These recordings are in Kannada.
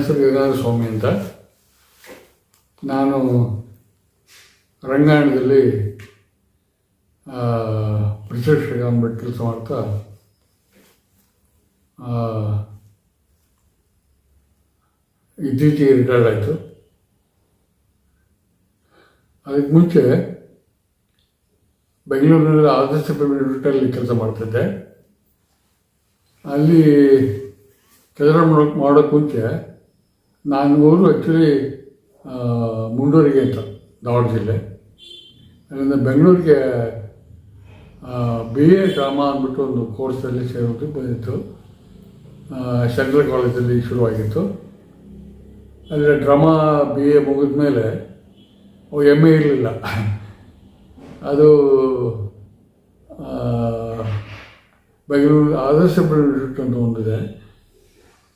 ಹೆಸರು ಗಂಗಾಧರ ಸ್ವಾಮಿ ಅಂತ. ನಾನು ರಂಗಾಯಣದಲ್ಲಿ ಪ್ರತ್ಯಕ್ಷ ಅಂದ್ಬಿಟ್ಟು ಕೆಲಸ ಮಾಡ್ತಾ ಇತ್ತೀಚೆಗೆ ರಿಟೈರ್ಡ್ ಆಯಿತು. ಅದಕ್ಕೆ ಮುಂಚೆ ಬೆಂಗಳೂರಿನಲ್ಲಿ ಆದರ್ಶ ಇನ್ಸ್ಟಿಟ್ಯೂಟಲ್ಲಿ ಕೆಲಸ ಮಾಡ್ತಿದ್ದೆ. ಅಲ್ಲಿ ಕೆಲಸ ಮಾಡೋಕ್ಕೆ ಮುಂಚೆ ನಾನು ಊರು ಆ್ಯಕ್ಚುಲಿ ಮುಂಡೂರಿಗೆ ಅಂತ, ಧಾರವಾಡ ಜಿಲ್ಲೆ. ಅಲ್ಲಿಂದ ಬೆಂಗಳೂರಿಗೆ BA ಡ್ರಾಮಾ ಅಂದ್ಬಿಟ್ಟು ಒಂದು ಕೋರ್ಸಲ್ಲಿ ಸೇರೋದು ಬಂದಿತ್ತು. ಸೆಂಟ್ರಲ್ ಕಾಲೇಜಲ್ಲಿ ಶುರುವಾಗಿತ್ತು. ಅಲ್ಲಿ ಡ್ರಾಮಾ BA ಮುಗಿದ ಮೇಲೆ MA ಇರಲಿಲ್ಲ. ಅದು ಬೆಂಗಳೂರು ಆದರ್ಶ ಇನ್ಸ್ಟಿಟ್ಯೂಟ್ ಅಂತ ಒಂದಿದೆ,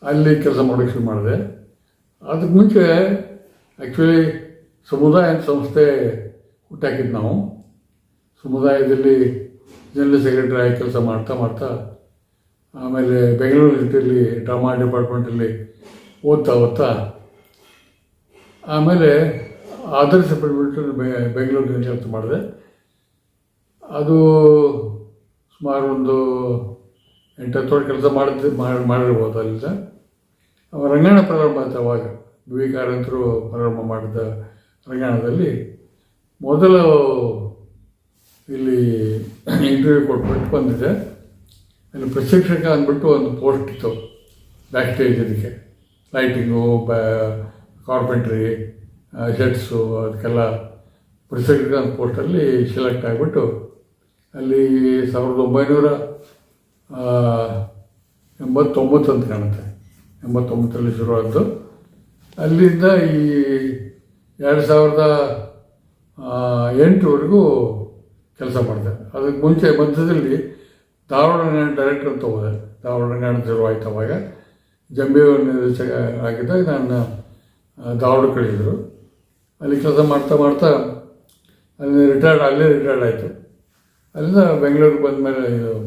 ಅಲ್ಲಿ ಕೆಲಸ ಮಾಡೋಕ್ಕೆ ಶುರು ಮಾಡಿದೆ. ಅದಕ್ಕೆ ಮುಂಚೆ ಆ್ಯಕ್ಚುಲಿ ಸಮುದಾಯ ಸಂಸ್ಥೆ ಹುಟ್ಟಾಕಿದ್ದು ನಾವು. ಸಮುದಾಯದಲ್ಲಿ ಜನರಲ್ ಸೆಕ್ರೆಟರಿ ಆಗಿ ಕೆಲಸ ಮಾಡ್ತಾ ಆಮೇಲೆ ಬೆಂಗಳೂರು ಯೂನಿವರ್ಸಿಟಿಯಲ್ಲಿ ಡ್ರಾಮಾ ಡಿಪಾರ್ಟ್ಮೆಂಟಲ್ಲಿ ಓದ್ತಾ ಆಮೇಲೆ ಆದರ್ಶ ಬೆಂಗಳೂರಿನಲ್ಲಿ ಕೆಲಸ ಮಾಡಿದೆ. ಅದು ಸುಮಾರು ಒಂದು 8-10 ವರ್ಷ ಕೆಲಸ ಮಾಡಿರ್ಬೋದು. ಅಲ್ಲಿಂದ ರಂಗಾಯಣ ಪ್ರಾರಂಭ ಆಯ್ತು. ಅವಾಗ BV ಕಾರಂತರು ಪ್ರಾರಂಭ ಮಾಡಿದ ರಂಗಾಯಣದಲ್ಲಿ ಮೊದಲು ಇಲ್ಲಿ ಇಂಟರ್ವ್ಯೂ ಕೊಟ್ಬಿಟ್ಟು ಬಂದಿದೆ. ಅಲ್ಲಿ ಪ್ರಶಿಕ್ಷಕ ಅಂದ್ಬಿಟ್ಟು ಒಂದು ಪೋಸ್ಟ್ ಇತ್ತು ಬ್ಯಾಕ್ ಸ್ಟೇಜ್. ಅದಕ್ಕೆ ಲೈಟಿಂಗು, ಕಾರ್ಪೆಂಟ್ರಿ, ಶೆಟ್ಸು, ಅದಕ್ಕೆಲ್ಲ ಪ್ರಶಿಕ್ಷಕ ಅಂತ ಪೋಸ್ಟಲ್ಲಿ ಸೆಲೆಕ್ಟ್ ಆಗಿಬಿಟ್ಟು ಅಲ್ಲಿ 1989 ಅಂತ ಕಾಣುತ್ತೆ, 89ರಲ್ಲಿ ಶುರುವಾದ್ದು. ಅಲ್ಲಿಂದ ಈ 2008ವರೆಗೂ ಕೆಲಸ ಮಾಡಿದೆ. ಅದಕ್ಕೆ ಮುಂಚೆ ಮಧ್ಯದಲ್ಲಿ ಧಾರವಾಡ ರಂಗಾಯಣ ಡೈರೆಕ್ಟರ್ ಅಂತ ಹೋದೆ. ಧಾರವಾಡ ರಂಗಾಯಣ ಶುರುವಾಯಿತು. ಅವಾಗ ಜಂಬೆ ನಿರ್ದೇಶಕ ಆಗಿದ್ದಾಗ ನಾನು ಧಾರವಾಡ ಕಳಿಸಿದರು. ಅಲ್ಲಿ ಕೆಲಸ ಮಾಡ್ತಾ ಅಲ್ಲೇ ರಿಟೈರ್ಡ್ ಆಯಿತು. ಅಲ್ಲಿಂದ ಬೆಂಗಳೂರಿಗೆ ಬಂದಮೇಲೆ,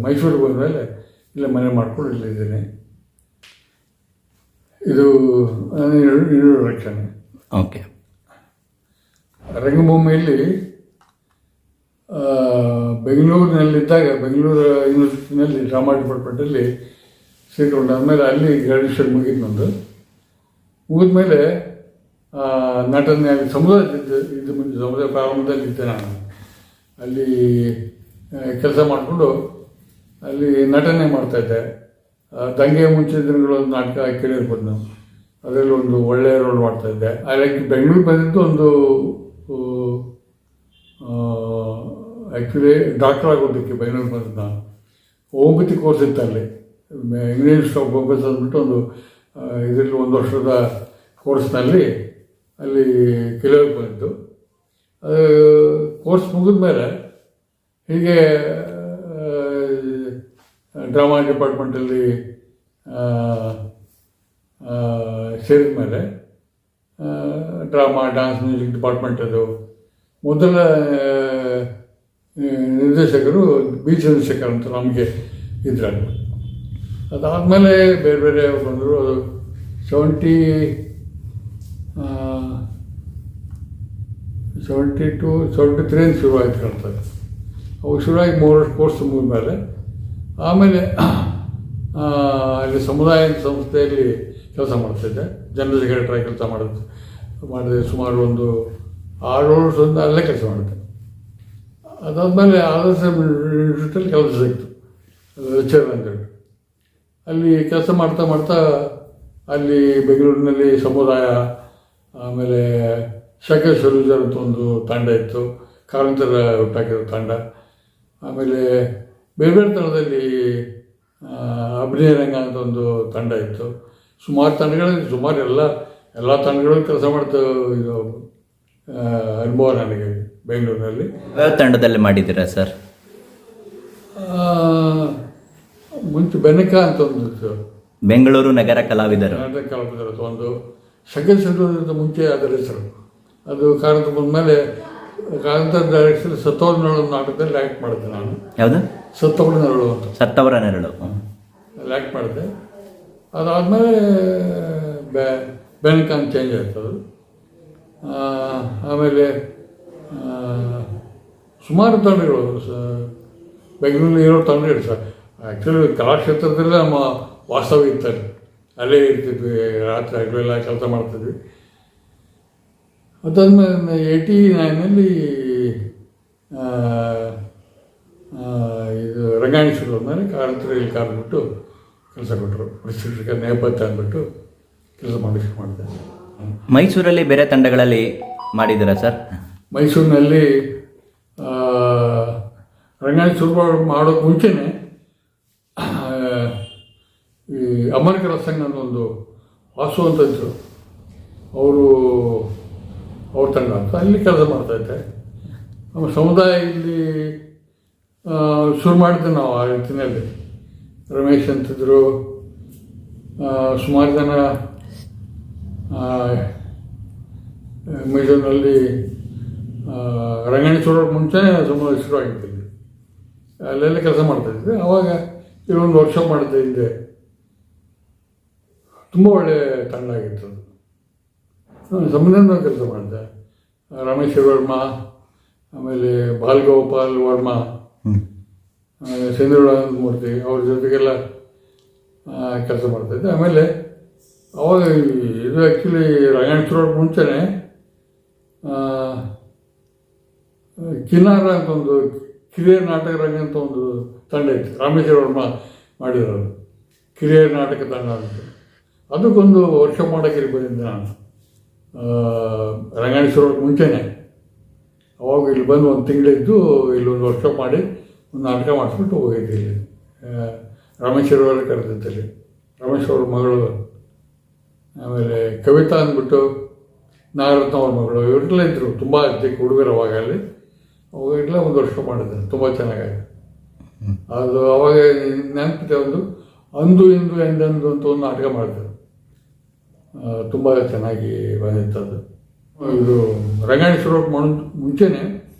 ಮೈಸೂರಿಗೆ ಬಂದಮೇಲೆ ಇಲ್ಲೇ ಮನೆ ಮಾಡ್ಕೊಂಡು ಇಲ್ಲಿದ್ದೀನಿ. ಇದು ಇಂಟ್ರೊಡಕ್ಷನ್. ಓಕೆ. ರಂಗಭೂಮಿಯಲ್ಲಿ ಬೆಂಗಳೂರಿನಲ್ಲಿದ್ದಾಗ ಬೆಂಗಳೂರು ಯೂನಿವರ್ಸಿಟಿನಲ್ಲಿ ಡ್ರಾಮಾ ಡಿಪಾರ್ಟ್ಮೆಂಟಲ್ಲಿ ಸೇರಿಕೊಂಡು ಆದಮೇಲೆ ಅಲ್ಲಿ ಗ್ರ್ಯಾಜುಯೇಷನ್ ಮುಗಿದ ಮೇಲೆ ನಟನೆ ಅಲ್ಲಿ ಸಮುದಾಯದಿದ್ದು ಮುಂಚೆ ಸಮುದಾಯ ಪ್ರಾರಂಭದಲ್ಲಿದ್ದೆ. ನಾನು ಅಲ್ಲಿ ಕೆಲಸ ಮಾಡಿಕೊಂಡು ಅಲ್ಲಿ ನಟನೆ ಮಾಡ್ತಾಯಿದ್ದೆ. ದಂಗೆ ಮುಂಚಿನ ದಿನಗಳು ಒಂದು ನಾಟಕ ಕೇಳಿರ್ಬೋದು ನಾವು. ಅದರಲ್ಲಿ ಒಂದು ಒಳ್ಳೆಯ ರೋಲ್ ಮಾಡ್ತಾಯಿದ್ದೆ. ಅದಕ್ಕೆ ಬೆಂಗಳೂರು ಬಂದಿದ್ದು ಒಂದು ಆ್ಯಕ್ಚುಲಿ ಡಾಕ್ಟರ್ ಆಗೋದಕ್ಕೆ ಬೆಂಗಳೂರು ಬಂದಿದ್ದು ನಾನು. ಹೋಮಿಯೋಪತಿ ಕೋರ್ಸ್ ಇತ್ತು ಅಲ್ಲಿ, ಇಂಗ್ಲೀಷ್ ಆಫ್ ಹೋಮಿಯೋಪತಿ ಅಂದ್ಬಿಟ್ಟು ಒಂದು ಇದರಲ್ಲಿ 1 ವರ್ಷದ ಕೋರ್ಸ್ನಲ್ಲಿ ಅಲ್ಲಿ ಕೆಲವರು ಬಂದಿದ್ದು. ಅದು ಕೋರ್ಸ್ ಮುಗಿದ ಮೇಲೆ ಹೀಗೆ ಡ್ರಾಮಾ ಡಿಪಾರ್ಟ್ಮೆಂಟಲ್ಲಿ ಸೇರಿದ ಮೇಲೆ ಡ್ರಾಮಾ, ಡ್ಯಾನ್ಸ್, ಮ್ಯೂಸಿಕ್ ಡಿಪಾರ್ಟ್ಮೆಂಟ್ ಅದು ಮೊದಲ ನಿರ್ದೇಶಕರು ಬಿ ಚಂದ್ರಶೇಖರ್ ಅಂತ ನಮಗೆ ಇದ್ರಲ್ಲಿ. ಅದಾದಮೇಲೆ ಬೇರೆ ಬೇರೆ ಬಂದರು. ಅದು 72, 73 ಶುರುವಾಯಿತು ಕಾಣ್ತದೆ. ಅವು ಶುರುವಾಗಿ 3 ವರ್ಷ ಕೋರ್ಸ್ ಮುಗಿದ ಮೇಲೆ ಆಮೇಲೆ ಅಲ್ಲಿ ಸಮುದಾಯ ಸಂಸ್ಥೆಯಲ್ಲಿ ಕೆಲಸ ಮಾಡ್ತಾಯಿದ್ದೆ. ಜನರಲ್ ಸೆಕ್ರೆಟರಿ ಕೆಲಸ ಮಾಡಿದೆ. ಸುಮಾರು ಒಂದು 6 ವರ್ಷದಿಂದ ಅಲ್ಲೇ ಕೆಲಸ ಮಾಡಿದೆ. ಅದಾದಮೇಲೆ ಆದರ್ಶ ಇನ್ಸ್ಟಿಟ್ಯೂಟಲ್ಲಿ ಕೆಲಸ ಸಿಕ್ತು, ಲೆಕ್ಚರ್ ಅಂತೇಳಿ. ಅಲ್ಲಿ ಕೆಲಸ ಮಾಡ್ತಾ ಅಲ್ಲಿ ಬೆಂಗಳೂರಿನಲ್ಲಿ ಸಮುದಾಯ, ಆಮೇಲೆ ಶೇಖರ್ ಸಲೂಜರ್ ಅಂತ ಒಂದು ತಂಡ ಇತ್ತು, ಕಾರಂತರ ಹುಟ್ಟಾಕಿರೋ ತಂಡ. ಆಮೇಲೆ ಬೇರೆ ಬೇರೆ ಥರದಲ್ಲಿ ಅಭಿನಯ ರಂಗ ಅಂತ ಒಂದು ತಂಡ ಇತ್ತು. ಸುಮಾರು ತಂಡಗಳಲ್ಲಿ ಸುಮಾರು ಎಲ್ಲ ತಂಡಗಳಲ್ಲಿ ಕೆಲಸ ಮಾಡ್ತಾ ಇದು ಅನುಭವ ನನಗೆ ಬೆಂಗಳೂರಿನಲ್ಲಿ. ಯಾವ ತಂಡದಲ್ಲಿ ಮಾಡಿದ್ದೀರಾ ಸರ್? ಮುಂಚೆ ಬೆನಕ ಅಂತ ಒಂದು ಬೆಂಗಳೂರು ನಗರ ಕಲಾವಿದರು ಒಂದು ಶೇಖರ್ ಸಲೂಜರ್ ಮುಂಚೆ ಅದರ ಹೆಸರು. ಅದು ಕಾರಂತ ಬಂದಮೇಲೆ ಕಾರಂತರ ಡೈರೆಕ್ಷನ್ ಸತ್ತವರ ನೆರಳು ನಾಟಕದಲ್ಲಿ ಆ್ಯಕ್ಟ್ ಮಾಡಿದೆ ನಾನು. ಯಾವುದು? ಸತ್ತವರ ನೆರಳು ಅಂತ. ಸತ್ತವರ ನೆರಳು ಅಲ್ಲಿ ಆ್ಯಕ್ಟ್ ಮಾಡಿದೆ. ಅದಾದಮೇಲೆ ಬೆನಕಾನ್ ಚೇಂಜ್ ಆಯ್ತದು. ಆಮೇಲೆ ಸುಮಾರು ತಂಡಗಳು ಬೆಂಗಳೂರಲ್ಲಿ ಇರೋ ತಂಡಗಳು ಸರ್. ಆ್ಯಕ್ಚುಲಿ ಕಲಾಕ್ಷೇತ್ರದಲ್ಲೇ ನಮ್ಮ ವಾಸ್ತವ ಇರ್ತಾರೆ, ಅಲ್ಲೇ ಇರ್ತಿದ್ವಿ, ರಾತ್ರಿ ಹಗಲೆಲ್ಲ ಕೆಲಸ ಮಾಡ್ತಿದ್ವಿ. ಅದಾದ್ಮೇಲೆ 89ನಲ್ಲಿ ಇದು ರಂಗಾಯಣ ಶುರು ಆದಮೇಲೆ ಕಾರಂತರಲ್ಲಿ ಬಿಟ್ಟು ಕೆಲಸ ಕೊಟ್ಟರು. ಪರಿಸ್ಥಿತಿ ನೇಪಥ್ಯ ಅಂದ್ಬಿಟ್ಟು ಕೆಲಸ ಮಾಡಿದೆ. ಮೈಸೂರಲ್ಲಿ ಬೇರೆ ತಂಡಗಳಲ್ಲಿ ಮಾಡಿದ್ದೀರಾ ಸರ್? ಮೈಸೂರಿನಲ್ಲಿ ರಂಗಾಯಣ ಶುರು ಮಾಡೋಕ್ಕೆ ಮುಂಚೆನೇ ಈ ಅಮರಕರ ಸಂಘ ಅನ್ನೋ ಒಂದು ವಾಸು ಅಂತ ಇದ್ದರು, ಅವ್ರ ತಂಡ ಅಂತ ಅಲ್ಲಿ ಕೆಲಸ ಮಾಡ್ತಾಯಿದ್ದೆ. ನಮ್ಮ ಸಮುದಾಯ ಇಲ್ಲಿ ಶುರು ಮಾಡಿದ್ದೆ ನಾವು ಆ ರೀತಿಯಲ್ಲಿ. ರಮೇಶ್ ಅಂತಿದ್ರು, ಸುಮಾರು ಜನ ಮೈಸೂರಿನಲ್ಲಿ ರಂಗಾಯಣ ಶುರು ಮುಂಚೆನೇ ಸಮುದಾಯ ಶುರು ಆಗಿತ್ತು. ಅಲ್ಲೆಲ್ಲ ಕೆಲಸ ಮಾಡ್ತಾಯಿದ್ವಿ. ಆವಾಗ ಇಲ್ಲೊಂದು ವರ್ಕ್ಶಾಪ್ ಮಾಡಿದ್ದೆ ಹಿಂದೆ. ತುಂಬ ಒಳ್ಳೆಯ ತಂಡ ಆಗಿತ್ತು ಅದು. ಸಂಬಂಧದಿಂದ ಕೆಲಸ ಮಾಡಿದೆ. ರಮೇಶ್ ವರ್ಮಾ, ಆಮೇಲೆ ಬಾಲಗೋಪಾಲ್ ವರ್ಮಾ, ಚಂದ್ರನಾರಾಯಣ ಮೂರ್ತಿ, ಅವ್ರ ಜೊತೆಗೆಲ್ಲ ಕೆಲಸ ಮಾಡ್ತಾಯಿದ್ದೆ. ಆಮೇಲೆ ಅವಾಗ ಇದು ಆ್ಯಕ್ಚುಲಿ ರಂಗಾಯಣ ಶುರು ಮುಂಚೆನೇ ಕಿನ್ನಾರ ಅಂತ ಒಂದು ಕಿರಿಯರ ನಾಟಕ ರಂಗ ಅಂತ ಒಂದು ತಂಡ ಇತ್ತು. ರಾಮೇಶ್ವರ ವರ್ಮ ಮಾಡಿರೋದು ಕಿರಿಯರ ನಾಟಕ ತಂಡ ಅಂತ. ಅದಕ್ಕೊಂದು ವರ್ಕ್ಶಾಪ್ ಮಾಡೋಕ್ಕೆ ಇಲ್ಲಿ ಬಂದಿದ್ದೆ ನಾನು ರಂಗಾಯಣ ಶುರು ಮುಂಚೆನೇ. ಅವಾಗ ಇಲ್ಲಿ ಬಂದು ಒಂದು ತಿಂಗಳಿದ್ದು ಇಲ್ಲೊಂದು ವರ್ಕ್ಶಾಪ್ ಮಾಡಿ ಒಂದು ನಾಟಕ ಮಾಡಿಸ್ಬಿಟ್ಟು ಹೋಗಿದ್ದೆ. ಇಲ್ಲಿ ರಾಮೇಶ್ವರ ಕರೆದಿದ್ದಲ್ಲಿ ರಾಮೇಶ್ವರ ಮಗಳು, ಆಮೇಲೆ ಕವಿತಾ ಅಂದ್ಬಿಟ್ಟು ನಾಗರತ್ನ ಅವ್ರ ಮಗಳು, ಇವರೆಲ್ಲ ಇದ್ದರು. ತುಂಬ ಚಿಕ್ಕ ಹುಡುಗರು ಅವಾಗ ಅಲ್ಲಿ. ಅವಾಗೆಲ್ಲ ಒಂದು ವರ್ಷ ಮಾಡಿದ್ದೆ, ತುಂಬ ಚೆನ್ನಾಗಾಗಿದೆ ಅದು. ಅವಾಗ ನೆನಪಿದೆ, ಒಂದು ಅಂದು ಇಂದು ಎಂದೆಂದು ಅಂತ ಒಂದು ನಾಟಕ ಮಾಡಿದೆ, ತುಂಬ ಚೆನ್ನಾಗಿ ಬಂದಿತ್ತು ಅದು. ಇದು ರಂಗಾಯಣ ಶುರು ಮುಂಚೆನೇ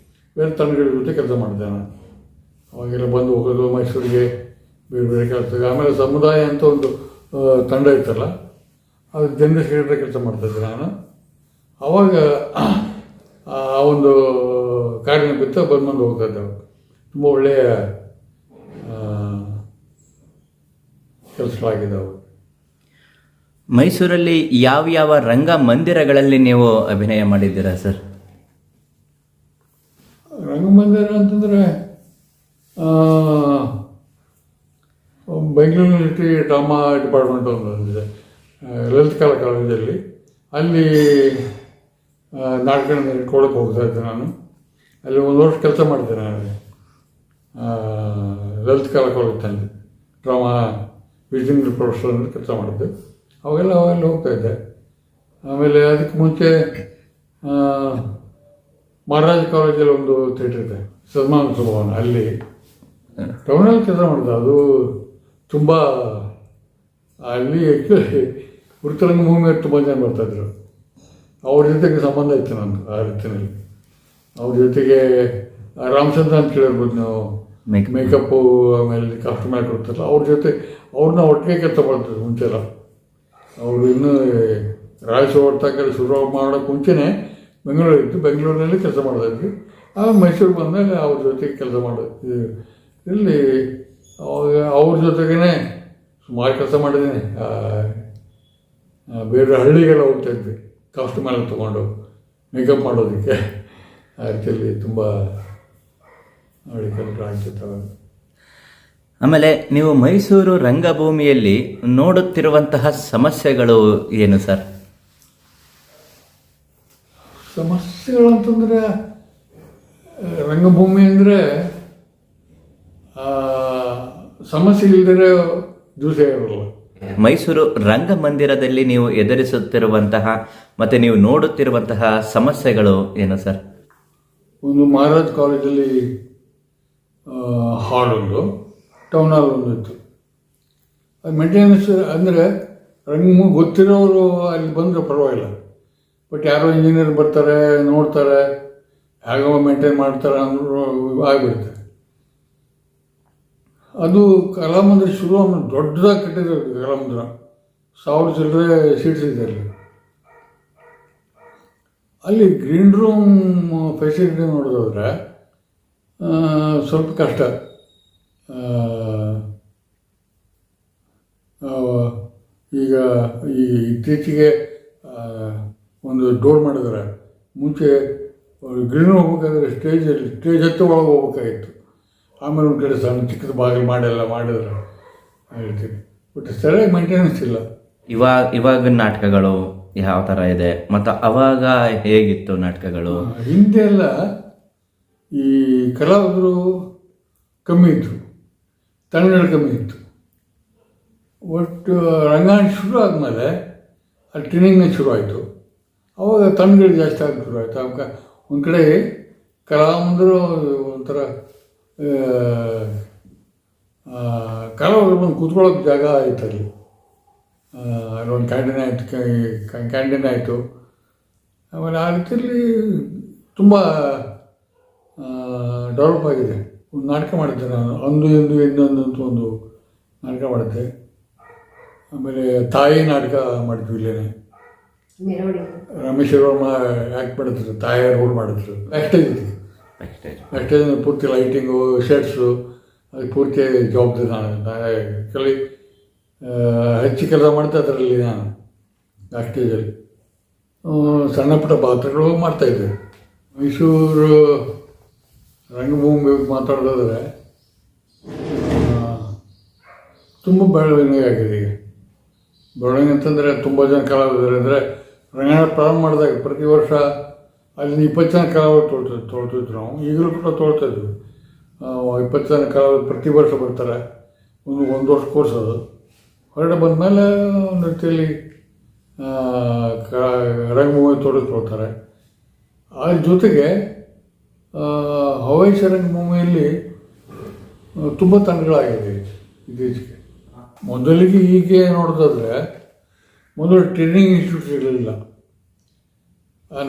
ಬೇರೆ ತಂಡಗಳ ಜೊತೆ ಕೆಲಸ ಮಾಡಿದೆ ನಾನು. ಅವಾಗೆಲ್ಲ ಬಂದು ಹೋಗೋದು ಮೈಸೂರಿಗೆ, ಬೇರೆ ಬೇರೆ ಕೆಲಸ. ಆಮೇಲೆ ಸಮುದಾಯ ಅಂತ ಒಂದು ತಂಡ ಇತ್ತಲ್ಲ, ಅದು ಜನರಲ್ ಸೆಕ್ರೆಟರಿ ಕೆಲಸ ಮಾಡ್ತಾಯಿದ್ದೆ ನಾನು. ಆವಾಗ ಆ ಒಂದು ಕಾರ್ಯನಿಮಿತ್ತ ಬಂದು ಹೋಗ್ತಾಯಿದ್ದೆ. ತುಂಬ ಒಳ್ಳೆಯ ಕೆಲಸಗಳಾಗಿದೆ ಅವು. ಮೈಸೂರಲ್ಲಿ ಯಾವ ರಂಗ ಮಂದಿರಗಳಲ್ಲಿ ನೀವು ಅಭಿನಯ ಮಾಡಿದ್ದೀರಾ ಸರ್? ರಂಗಮಂದಿರ ಅಂತಂದರೆ ಬೆಂಗಳೂರಿನಲ್ಲಿ ಡ್ರಾಮಾ ಡಿಪಾರ್ಟ್ಮೆಂಟ್ ಒಂದು ಬಂದಿದೆ, ಲಲಿತ ಕಲಾ ಕಾಲೇಜಲ್ಲಿ. ಅಲ್ಲಿ ನಾಟಕ ಕೊಡೋಕ್ಕೆ ಹೋಗ್ತಾಯಿದ್ದೆ ನಾನು. ಅಲ್ಲಿ ಒಂದು ವರ್ಷ ಕೆಲಸ ಮಾಡಿದ್ದೆ ನಾನು ಲಲಿತ ಕಲಾ ಕಾಲೇಜಲ್ಲಿ. ಡ್ರಾಮಾ ವಿಸಿಟಿಂಗ್ ಪ್ರೊಫೆಸರ್ ಅಂತ ಕೆಲಸ ಮಾಡಿದ್ದೆ. ಅವೆಲ್ಲ ಹೋಗ್ತಾಯಿದ್ದೆ. ಆಮೇಲೆ ಅದಕ್ಕೆ ಮುಂಚೆ ಮಹಾರಾಜ ಕಾಲೇಜಲ್ಲಿ ಒಂದು ಥಿಯೇಟ್ರ್ ಇದೆ, ಸನ್ಮಾನ ಭವನ, ಅಲ್ಲಿ ಟೌನಲ್ಲಿ ಕೆಲಸ ಮಾಡಿದೆ. ಅದು ತುಂಬ ಅಲ್ಲಿ ಆ್ಯಕ್ಚುಲಿ ವೃತ್ತರಂಗಭೂಮಿಯವರು ತುಂಬ ಜನ ಬರ್ತಾಯಿದ್ರು. ಅವ್ರ ಜೊತೆಗೆ ಸಂಬಂಧ ಇತ್ತು ನಾನು ಆ ರೀತಿಯಲ್ಲಿ. ಅವ್ರ ಜೊತೆಗೆ ರಾಮಚಂದ್ರ ಅಂತ ಕೇಳಿರ್ಬೋದು ನಾವು, ಮೇಕಪ್ಪು ಆಮೇಲೆ ಕಾಸ್ಟ್ಯೂಮ್ ಹಾಕಿ ಕೊಡ್ತಾರಲ್ಲ, ಅವ್ರನ್ನ ಒಟ್ಟಿಗೆ ಕೆಲಸ ಮಾಡ್ತಿದ್ರು ಮುಂಚೆಲ್ಲ. ಅವರು ಇನ್ನೂ ರಾಜಸೋರ್ತಕ್ಕೆ ಶುರು ಮಾಡೋಕ್ಕೆ ಮುಂಚೆನೇ ಬೆಂಗಳೂರಿತ್ತು, ಬೆಂಗಳೂರಿನಲ್ಲಿ ಕೆಲಸ ಮಾಡ್ತಾಯಿದ್ವಿ. ಆಮೇಲೆ ಮೈಸೂರು ಬಂದಮೇಲೆ ಅವ್ರ ಜೊತೆಗೆ ಕೆಲಸ ಮಾಡೋದು. ಇಲ್ಲಿ ಅವಾಗ ಅವ್ರ ಜೊತೆಗೇ ಸುಮಾರು ಕೆಲಸ ಮಾಡಿದ್ದೀನಿ. ಬೇರೆ ಹಳ್ಳಿಗೆಲ್ಲ ಹೋಗ್ತಾಯಿದ್ವಿ, ಕಾಸ್ಟ್ಯೂಮ್ ಎಲ್ಲ ತೊಗೊಂಡು ಮೇಕಪ್ ಮಾಡೋದಕ್ಕೆ. ಆ ರೀತಿಯಲ್ಲಿ ತುಂಬ ನೋಡಿ ಕೆಲಸ ಆಗ್ತಿತ್ತು. ಆಮೇಲೆ ನೀವು ಮೈಸೂರು ರಂಗಭೂಮಿಯಲ್ಲಿ ನೋಡುತ್ತಿರುವಂತಹ ಸಮಸ್ಯೆಗಳು ಏನು ಸರ್? ಸಮಸ್ಯೆಗಳು ಅಂತಂದರೆ, ರಂಗಭೂಮಿ ಅಂದರೆ ಸಮಸ್ಯೆ ಇಲ್ಲದೇ ದಿವಸ ಇರಲ್ಲ. ಮೈಸೂರು ರಂಗಮಂದಿರದಲ್ಲಿ ನೀವು ಎದುರಿಸುತ್ತಿರುವಂತಹ ಮತ್ತು ನೀವು ನೋಡುತ್ತಿರುವಂತಹ ಸಮಸ್ಯೆಗಳು ಏನು ಸರ್? ಒಂದು ಮಹಾರಾಜ್ ಕಾಲೇಜಲ್ಲಿ ಹಾಲ್ ಒಂದು, ಟೌನ್ ಹಾಲ್ ಒಂದು ಇತ್ತು. ಅದು ಮೇಂಟೆನೆನ್ಸ್ ಅಂದರೆ ರಂಗಭೂಮಿ ಗೊತ್ತಿರೋರು ಅಲ್ಲಿ ಬಂದರೆ ಪರವಾಗಿಲ್ಲ. ಬಟ್ ಯಾರೋ ಇಂಜಿನಿಯರ್ ಬರ್ತಾರೆ, ನೋಡ್ತಾರೆ, ಹೇಗೋ ಮೇಂಟೈನ್ ಮಾಡ್ತಾರೆ ಅಂದರೂ ಆಗಿಬಿಡುತ್ತೆ. ಅದು ಕಲಾಮಂದಿರ ಶುರು ದೊಡ್ಡದಾಗಿ ಕಟ್ಟಿದ್ರು ಕಲಾಮಂದಿರ, 1000 ಚಿಲ್ಲರೆ ಸೀಟ್ಸ್ ಇದೆ ಅಲ್ಲಿ. ಅಲ್ಲಿ ಗ್ರೀನ್ ರೂಮ್ ಫೆಸಿಲಿಟಿ ನೋಡೋದಾದ್ರೆ ಸ್ವಲ್ಪ ಕಷ್ಟ. ಈಗ ಇತ್ತೀಚೆಗೆ ಒಂದು ಡೋರ್ ಮಾಡಿದ್ರೆ, ಮುಂಚೆ ಗ್ರೀನ್ ರೂಮ್ ಹೋಗ್ಬೇಕಾದ್ರೆ ಸ್ಟೇಜ್ ಹತ್ತು ಒಳಗೆ ಹೋಗ್ಬೇಕಾಗಿತ್ತು. ಆಮೇಲೆ ಒಂದು ಕಡೆ ಸಣ್ಣ ಚಿಕ್ಕದ ಬಾಗಿಲು ಮಾಡಿದ್ರೆ ಹೇಳ್ತೀನಿ. ಬಟ್ ಸರಿಯಾಗಿ ಮೇಂಟೆನೆನ್ಸ್ ಇಲ್ಲ. ಇವಾಗ ನಾಟಕಗಳು ಯಾವ ಥರ ಇದೆ ಮತ್ತು ಅವಾಗ ಹೇಗಿತ್ತು ನಾಟಕಗಳು? ಹಿಂದೆ ಎಲ್ಲ ಈ ಕಲಾವಿದರು ಕಮ್ಮಿ ಇತ್ತು, ತಂಡಗಳು ಕಮ್ಮಿ ಇತ್ತು. ಒಟ್ಟು ರಂಗಾಯಣ ಶುರು ಆದಮೇಲೆ ಅಲ್ಲಿ ಟ್ರೈನಿಂಗ್ನ ಶುರು ಆಯಿತು. ಅವಾಗ ತಂಡಗಳು ಜಾಸ್ತಿ ಆಗಿ ಶುರು ಆಯಿತು. ಅವಾಗ ಒಂದು ಕಡೆ ಕಲಾವಿದರು ಒಂಥರ ಕಲಾವಿದರು ಬಂದು ಕೂತ್ಕೊಳ್ಳೋಕೆ ಜಾಗ ಆಯಿತು. ಅಲ್ಲೊಂದು ಕ್ಯಾಂಟೀನ್ ಆಯಿತು. ಆಮೇಲೆ ಆ ರೀತಿಯಲ್ಲಿ ತುಂಬ ಡೆವಲಪ್ ಆಗಿದೆ. ಒಂದು ನಾಟಕ ಮಾಡಿದ್ದೆ ನಾನು, ಅಂದು ಎಂದು ಇನ್ನೊಂದು ಅಂತ ಒಂದು ನಾಟಕ ಮಾಡಿದ್ದೆ. ಆಮೇಲೆ ತಾಯಿ ನಾಟಕ ಮಾಡಿದ್ವಿ ಇಲ್ಲೇನೆ. ರಮೇಶ್ ವರ್ಮ ಆ್ಯಕ್ಟ್ ಮಾಡಿದ್ರು, ತಾಯಿ ರೋಲ್ ಮಾಡಿದ್ರು. ಬ್ಯಾಕ್ ಸ್ಟೇಜ್ ಪೂರ್ತಿ ಲೈಟಿಂಗು, ಶರ್ಟ್ಸು, ಅದಕ್ಕೆ ಪೂರ್ತಿ ಜವಾಬ್ದಾರಿ ನಾನು. ಹೆಚ್ಚು ಕೆಲಸ ಮಾಡ್ತಾ ಅದರಲ್ಲಿ ನಾನು ಬ್ಯಾಕ್ ಸ್ಟೇಜಲ್ಲಿ ಸಣ್ಣ ಪುಟ್ಟ ಪಾತ್ರಗಳು ಮಾಡ್ತಾಯಿದ್ದೆ. ಮೈಸೂರು ರಂಗಭೂಮಿ ಮಾತಾಡೋದಾದರೆ ತುಂಬ ಬೆಳವಣಿಗೆ ಆಗಿದೆ. ಈಗ ಬೆಳವಣಿಗೆ ಅಂತಂದರೆ ತುಂಬ ಜನ ಕಲಾವಿದರು. ಅಂದರೆ ರಂಗಾಯಣ ಪ್ರಾರಂಭ ಮಾಡಿದಾಗ ಪ್ರತಿ ವರ್ಷ ಅಲ್ಲಿ 20 ಜನ ಕಲಾವಿದರು ತೊಳ್ತಿದ್ರು ನಾವು. ಈಗಲೂ ಕೂಡ ತೊಳ್ತಾಯಿದ್ವಿ. 20 ಜನ ಕಲಾವಿದರು ಪ್ರತಿ ವರ್ಷ ಬರ್ತಾರೆ. ಒಂದು ವರ್ಷ ಕೋರ್ಸ್ ಅದು. ಹೊರಗಡೆ ಬಂದಮೇಲೆ ಒಂದು ರೀತಿಯಲ್ಲಿ ರಂಗಭೂಮಿ ತೊಡಗಿಸ್ಕೊಳ್ತಾರೆ. ಅದ್ರ ಜೊತೆಗೆ ಹವ್ಯಾಸಿ ರಂಗಭೂಮಿಯಲ್ಲಿ ತುಂಬ ತಂಡಗಳಾಗಿದೆ ಇತ್ತೀಚೆಗೆ. ಮೊದಲಿಗೆ ಹೀಗೆ ನೋಡೋದಾದರೆ ಮೊದಲು ಟ್ರೈನಿಂಗ್ ಇನ್ಸ್ಟಿಟ್ಯೂಟ್ಸ್ ಇರಲಿಲ್ಲ.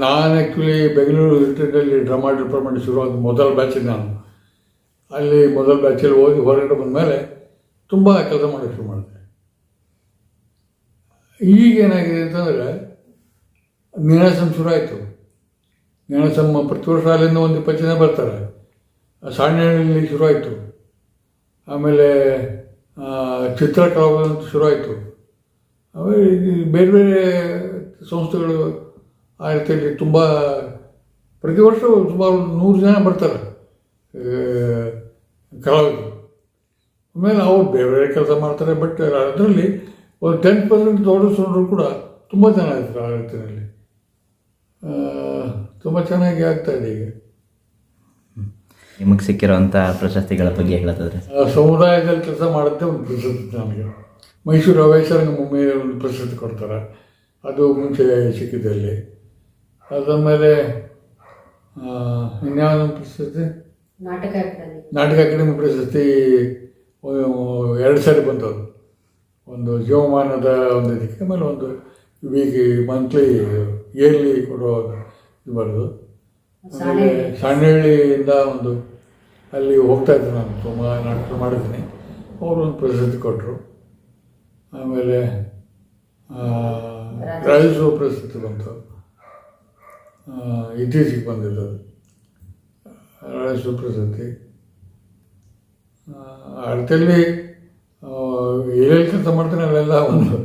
ನಾನು ಆ್ಯಕ್ಚುಲಿ ಬೆಂಗಳೂರು ಯೂನಿವರ್ಸಿಟಿಯಲ್ಲಿ ಡ್ರಾಮಾ ಡಿಪಾರ್ಟ್ಮೆಂಟ್ ಶುರುವಾದ ಮೊದಲ ಬ್ಯಾಚಿಗೆ ನಾನು ಅಲ್ಲಿ ಮೊದಲ ಬ್ಯಾಚಲ್ಲಿ ಹೋಗಿ ಹೊರಗಡೆ ಬಂದಮೇಲೆ ತುಂಬ ಕೆಲಸ ಮಾಡೋಕ್ಕೆ ಶುರು ಮಾಡಿದೆ. ಈಗೇನಾಗಿದೆ ಅಂತಂದರೆ ನೀನಾಸಂ ಶುರು ಆಯಿತು. ನೀನಾಸಂ ಪ್ರತಿ ವರ್ಷ ಅಲ್ಲಿಂದ ಒಂದು 20 ಜನ ಬರ್ತಾರೆ. ಸಾಣೆಹಳ್ಳಿಯಲ್ಲಿ ಶುರು ಆಯಿತು. ಆಮೇಲೆ ಚಿತ್ರಕಲಾ ಅಂತ ಶುರು ಆಯಿತು. ಆಮೇಲೆ ಬೇರೆ ಬೇರೆ ಸಂಸ್ಥೆಗಳು ಆ ರೀತಿಯಲ್ಲಿ ತುಂಬ ಪ್ರತಿ ವರ್ಷ ಸುಮಾರು 100 ಜನ ಬರ್ತಾರೆ ಕಲಾವಿದರು. ಆಮೇಲೆ ಅವ್ರು ಬೇರೆ ಬೇರೆ ಕೆಲಸ ಮಾಡ್ತಾರೆ. ಬಟ್ ಅದರಲ್ಲಿ ಒಂದು 10% ತೊಡಗಿಸ್ಕೊಂಡ್ರು ಕೂಡ ತುಂಬ ಜನ ಇರ್ತಾರೆ. ಆ ರೀತಿಯಲ್ಲಿ ತುಂಬ ಚೆನ್ನಾಗಿ ಆಗ್ತಾಯಿದೆ. ಈಗ ನಿಮಗೆ ಸಿಕ್ಕಿರೋಂಥ ಪ್ರಶಸ್ತಿಗಳ ಬಗ್ಗೆ ಹೇಳೋದಾದ್ರೆ? ಸಮುದಾಯದಲ್ಲಿ ಕೆಲಸ ಮಾಡುತ್ತೆ ಒಂದು ಪ್ರಶಸ್ತಿ ನನಗೆ. ಮೈಸೂರು ಹವ್ಯಾಸಿ ರಂಗಭೂಮಿ ಒಂದು ಪ್ರಶಸ್ತಿ ಕೊಡ್ತಾರೆ, ಅದು ಮುಂಚೆ ಸಿಕ್ಕಿದ್ದಲ್ಲಿ. ಅದಾದಮೇಲೆ ಇನ್ಯಾವ ಪ್ರಶಸ್ತಿ, ನಾಟಕ ಅಕಾಡೆಮಿ ಪ್ರಶಸ್ತಿ 2 ಸಾರಿ ಬಂದದ್ದು. ಒಂದು ಜೀವಮಾನದ ಒಂದು ಇದಕ್ಕೆ, ಆಮೇಲೆ ಒಂದು ಮಂತ್ಲಿ ಇಯರ್ಲಿ ಕೊಡೋ ಇದು ಬರೋದು. ಆಮೇಲೆ ಸಾಣೆಹಳ್ಳಿಯಿಂದ ಒಂದು ಅಲ್ಲಿ ಹೋಗ್ತಾಯಿದ್ದೆ ನಾನು, ತುಂಬ ನಾಟಕ ಮಾಡಿದ್ದೀನಿ. ಅವರು ಒಂದು ಪ್ರಶಸ್ತಿ ಕೊಟ್ಟರು. ಆಮೇಲೆ ರಾಜ್ಯೋತ್ಸವ ಪ್ರಶಸ್ತಿ ಬಂತು, ಇತ್ತೀಚೆಗೆ ಬಂದಿದ್ದು ರಾಜ್ಯೋತ್ಸವ ಪ್ರಶಸ್ತಿ. ಆ ರೀತಿಯಲ್ಲಿ ಎಲ್ಲೆಲ್ಲಿ ಕೆಲಸ ಮಾಡ್ತೀನಿ ಅಲ್ಲೆಲ್ಲ ಒಂದು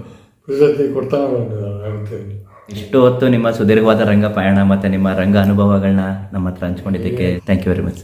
ಪ್ರಶಸ್ತಿ ಕೊಡ್ತಾನೆ ಬಂದಿದ್ದಾರೆ. ಆ ರೀತಿಯಲ್ಲಿ ಇಷ್ಟು ಹೊತ್ತು ನಿಮ್ಮ ಸುದೀರ್ಘವಾದ ರಂಗ ಪಯಣ ಮತ್ತು ನಿಮ್ಮ ರಂಗ ಅನುಭವಗಳನ್ನ ನಮ್ಮ ಹತ್ರ ಹಂಚ್ಕೊಂಡಿದ್ದಕ್ಕೆ ಥ್ಯಾಂಕ್ ಯು ವೆರಿ ಮಚ್.